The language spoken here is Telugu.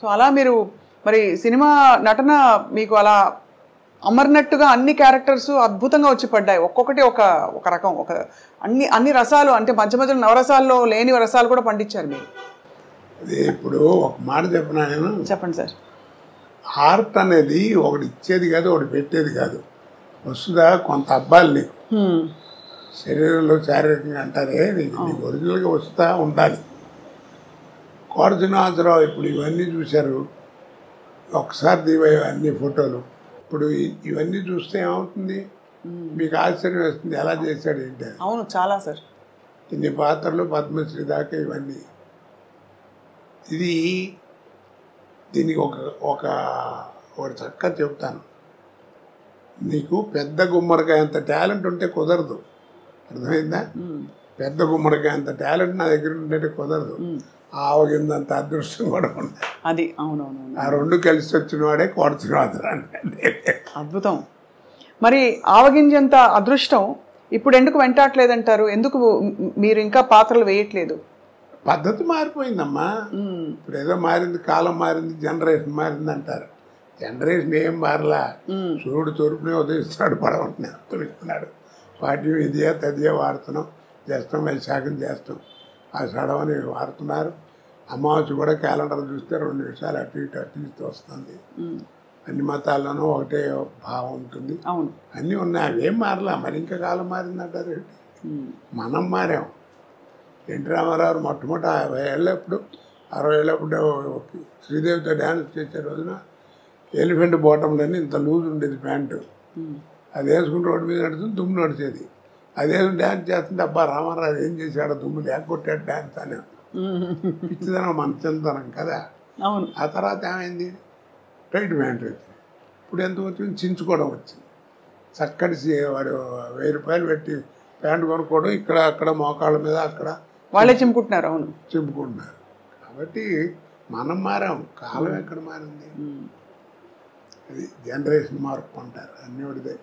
సో అలా మీరు మరి సినిమా నటన మీకు అలా అమర్నట్టుగా అన్ని క్యారెక్టర్స్ అద్భుతంగా వచ్చి పడ్డాయి. ఒక్కొక్కటి ఒక ఒక రకం, ఒక అన్ని రసాలు, అంటే మధ్య మధ్యలో నవరసాల్లో లేని రసాలు కూడా పండించారు మీరు. అది ఇప్పుడు ఒక మాట చెప్పిన నేను, చెప్పండి సార్. ఆర్ట్ అనేది ఒకటి ఇచ్చేది కాదు, ఒకటి పెట్టేది కాదు. వస్తుందా కొంత అబ్బాయిలు నీకు శరీరంలో శారీరకంగా అంటారే, నీకు ఒరిజినల్గా వస్తూ ఉండాలి. కోట శ్రీనివాసరావు ఇప్పుడు ఇవన్నీ చూశారు, ఒకసారి దివే అన్ని ఫోటోలు. ఇప్పుడు ఇవన్నీ చూస్తే ఏమవుతుంది, మీకు ఆశ్చర్యం వేస్తుంది ఎలా చేశాడు ఏంటి. అవును, చాలా సార్. ఇన్ని పాత్రలు, పద్మశ్రీ దాకా ఇవన్నీ. దీనికి ఒకటి చక్కగా చెప్తాను. నీకు పెద్ద గుమ్మడికాయ అంత టాలెంట్ ఉంటే కుదరదు, అర్థమైందా? పెద్ద గుమ్మడికాయ అంత టాలెంట్ నా దగ్గర ఉంటే కుదరదు. ఆవగిందంత అదృష్టం కూడా ఉండాలి. అది అవునవును, ఆ రెండు కలిసి వచ్చిన వాడే కోట శ్రీనివాసరావు అంటే. అద్భుతం. మరి ఆవగింజంత అదృష్టం ఇప్పుడు ఎందుకు వెంటాడలేదంటారు? ఎందుకు మీరు ఇంకా పాత్రలు వేయట్లేదు? పద్ధతి మారిపోయిందమ్మా. ఇప్పుడు ఏదో మారింది, కాలం మారింది, జనరేషన్ మారింది అంటారు. జనరేషన్ ఏం మారలా. సూర్యుడు తూర్పునే ఉదయిస్తున్నాడు, పడవని ఉత్తరిస్తున్నాడు. పాఠ్యం ఇదే తదియే వాడుతున్నాం, చేస్తాం, వైశాఖం చేస్తాం, ఆ సడవని వాడుతున్నారు. అమావాస్య కూడా క్యాలెండర్ చూస్తే 2 నిమిషాలు అటు ఇటు వస్తుంది. అన్ని మతాల్లోనూ ఒకటే భావం ఉంటుంది. అన్నీ ఉన్నాయి, అవేం మారలా. మరి ఇంకా కాలం మారిందంటారు. మనం మారాం. ఎన్టీ రామారావు మొట్టమొదటి 50 ఏళ్ళప్పుడు 60 ఏళ్ళప్పుడు శ్రీదేవితో డ్యాన్స్ చేసే రోజున ఎలిఫెంట్ బాటంలోని ఇంత లూజ్ ఉండేది ప్యాంటు. అది వేసుకుని రోడ్డు మీద నడుస్తుంది, దుమ్ము నడిచేది. అదే డ్యాన్స్ చేస్తుంటే అబ్బా రామారావు ఏం చేశాడు, దుమ్ము లేకొట్టాడు డ్యాన్స్ అని. పిచ్చిదనం మన చిన్నతనం కదా. ఆ తర్వాత ఏమైంది, టైట్ ప్యాంట్ వచ్చింది. ఇప్పుడు ఎంత వచ్చింది, చించుకోవడం వచ్చింది. చక్కటి వాడు 1000 రూపాయలు పెట్టి ప్యాంటు కొనుక్కోవడం, ఇక్కడ అక్కడ మోకాళ్ళ మీద అక్కడ వాళ్ళే చింపుకుంటున్నారు. అవును, చింపుకుంటున్నారు. కాబట్టి మనం మారాం, కాలం ఎక్కడ మారింది. అది జనరేషన్ మార్పు అంటారు, అన్నీ ఒకటిదే.